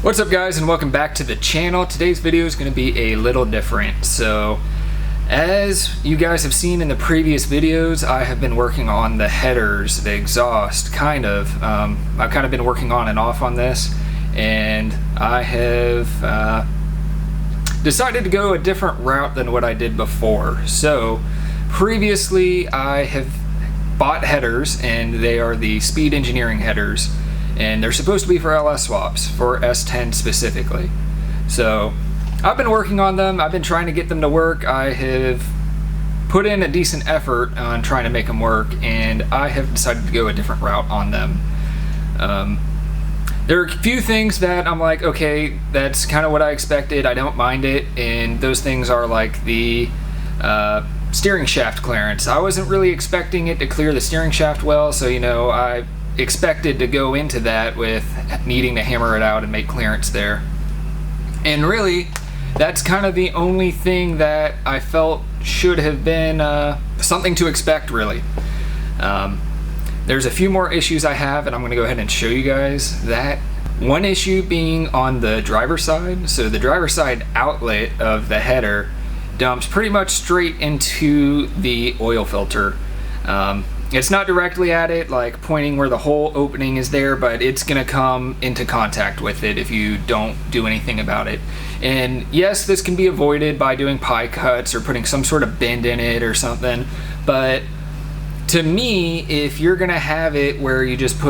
What's up guys, and welcome back to the channel. Today's video is going to be a little different. So as you guys have seen in the previous videos, I have been working on the headers, the exhaust, kind of. I've kind of been working on and off on this, and I have decided to go a different route than what I did before. So previously I have bought headers, and they are the Speed Engineering headers, and they're supposed to be for LS swaps, for S10 specifically. So I've been working on them. I've been trying to get them to work. I have put in a decent effort on trying to make them work, and I have decided to go a different route on them. There are a few things that I'm like, okay, that's kind of what I expected. I don't mind it, and those things are like the steering shaft clearance. I wasn't really expecting it to clear the steering shaft well, so I expected to go into that with needing to hammer it out and make clearance there. And really, that's kind of the only thing that I felt should have been something to expect, really. There's a few more issues I have, and I'm going to go ahead and show you guys that. One issue being on the driver's side. So the driver's side outlet of the header dumps pretty much straight into the oil filter. It's not directly at it, like pointing where the hole opening is there, but it's gonna come into contact with it if you don't do anything about it. And yes, this can be avoided by doing pie cuts or putting some sort of bend in it or something, but to me, if you're gonna have it where you just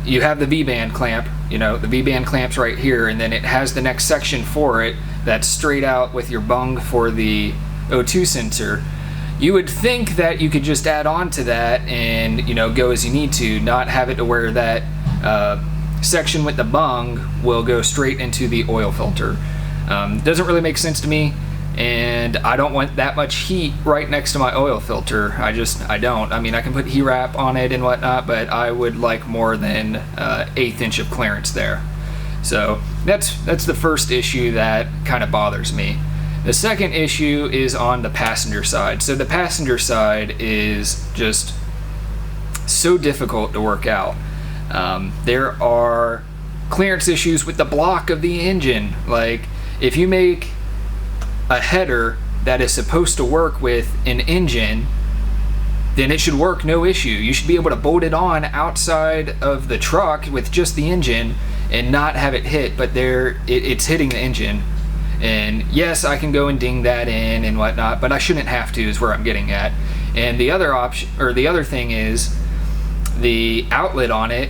you have the V-band clamp, the V-band clamp's right here, and then it has the next section for it that's straight out with your bung for the O2 sensor. You would think that you could just add on to that and go as you need to, not have it to where that section with the bung will go straight into the oil filter. Doesn't really make sense to me, and I don't want that much heat right next to my oil filter. I don't. I mean, I can put heat wrap on it and whatnot, but I would like more than 1/8 inch of clearance there. So that's the first issue that kind of bothers me. The second issue is on the passenger side. So the passenger side is just so difficult to work out. There are clearance issues with the block of the engine. Like, if you make a header that is supposed to work with an engine, then it should work no issue. You should be able to bolt it on outside of the truck with just the engine and not have it hit, but it's hitting the engine. And yes, I can go and ding that in and whatnot, but I shouldn't have to, is where I'm getting at. And the other option, or the other thing, is the outlet on it.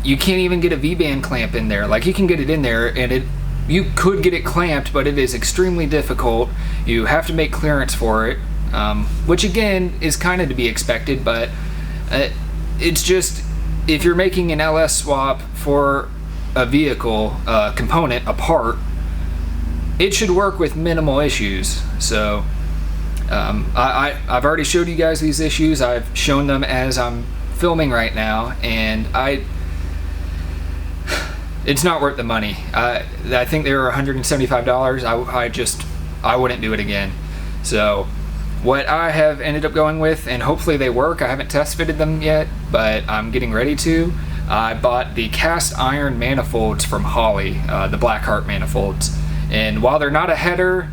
You can't even get a V-band clamp in there. Like, you can get it in there, and you could get it clamped, but it is extremely difficult. You have to make clearance for it, which again is kind of to be expected, but it's just, if you're making an LS swap for a vehicle component, a part, it should work with minimal issues. So I've already showed you guys these issues. I've shown them as I'm filming right now, and it's not worth the money. I think they were $175. I wouldn't do it again. So what I have ended up going with, and hopefully they work, I haven't test fitted them yet, but I'm getting ready to. I bought the cast iron manifolds from Holley, the BlackHeart manifolds. And while they're not a header,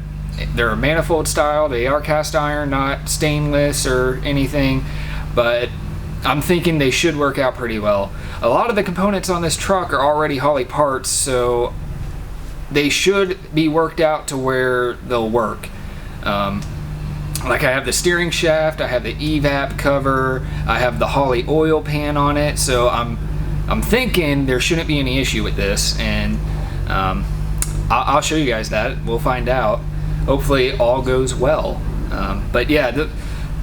they're a manifold style. They are cast iron, not stainless or anything, but I'm thinking they should work out pretty well. A lot of the components on this truck are already Holley parts, so they should be worked out to where they'll work. Like, I have the steering shaft, I have the evap cover, I have the Holley oil pan on it, so I'm thinking there shouldn't be any issue with this, and I'll show you guys that. We'll find out. Hopefully all goes well. But yeah,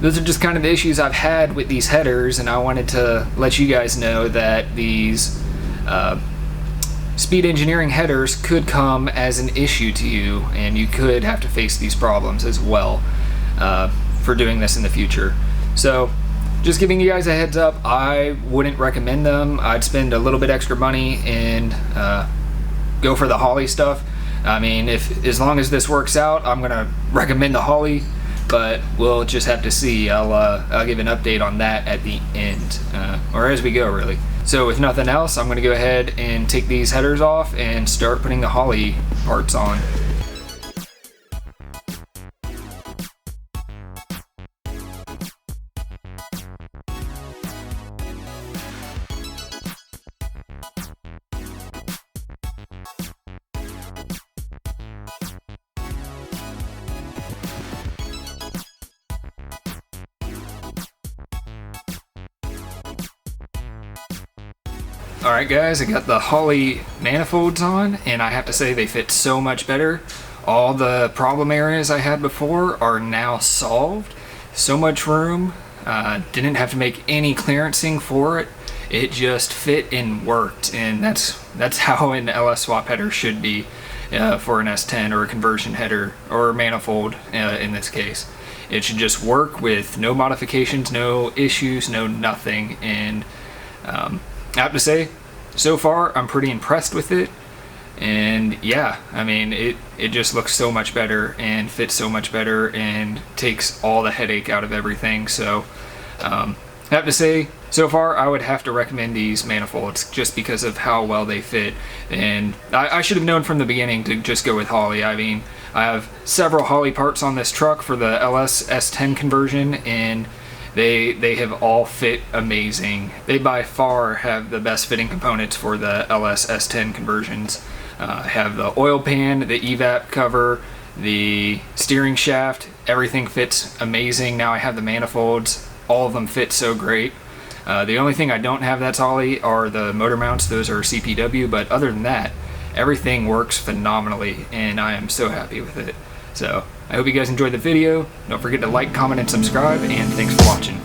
those are just kind of the issues I've had with these headers, and I wanted to let you guys know that these Speed Engineering headers could come as an issue to you, and you could have to face these problems as well for doing this in the future. So just giving you guys a heads up, I wouldn't recommend them. I'd spend a little bit extra money and go for the Holley stuff. I mean, as long as this works out, I'm gonna recommend the Holley but we'll just have to see. I'll give an update on that at the end, or as we go, really. So with nothing else, I'm going to go ahead and take these headers off and start putting the Holley parts on. Alright guys, I got the Holley manifolds on, and I have to say they fit so much better. All the problem areas I had before are now solved. So much room, didn't have to make any clearancing for it. It just fit and worked, and that's how an LS swap header should be for an S10 or a conversion header or manifold in this case. It should just work with no modifications, no issues, no nothing, and I have to say, so far I'm pretty impressed with it, and yeah, I mean it just looks so much better and fits so much better and takes all the headache out of everything. So I have to say, so far I would have to recommend these manifolds just because of how well they fit, and I should have known from the beginning to just go with Holley. I mean, I have several Holley parts on this truck for the LS S10 conversion, and they have all fit amazing. They by far have the best fitting components for the LS S10 conversions. Have the oil pan, the evap cover, the steering shaft, everything fits amazing. Now I have the manifolds, all of them fit so great. The only thing I don't have that's Holley are the motor mounts. Those are CPW, but other than that, everything works phenomenally, and I am so happy with it. So I hope you guys enjoyed the video. Don't forget to like, comment, and subscribe, and thanks for watching.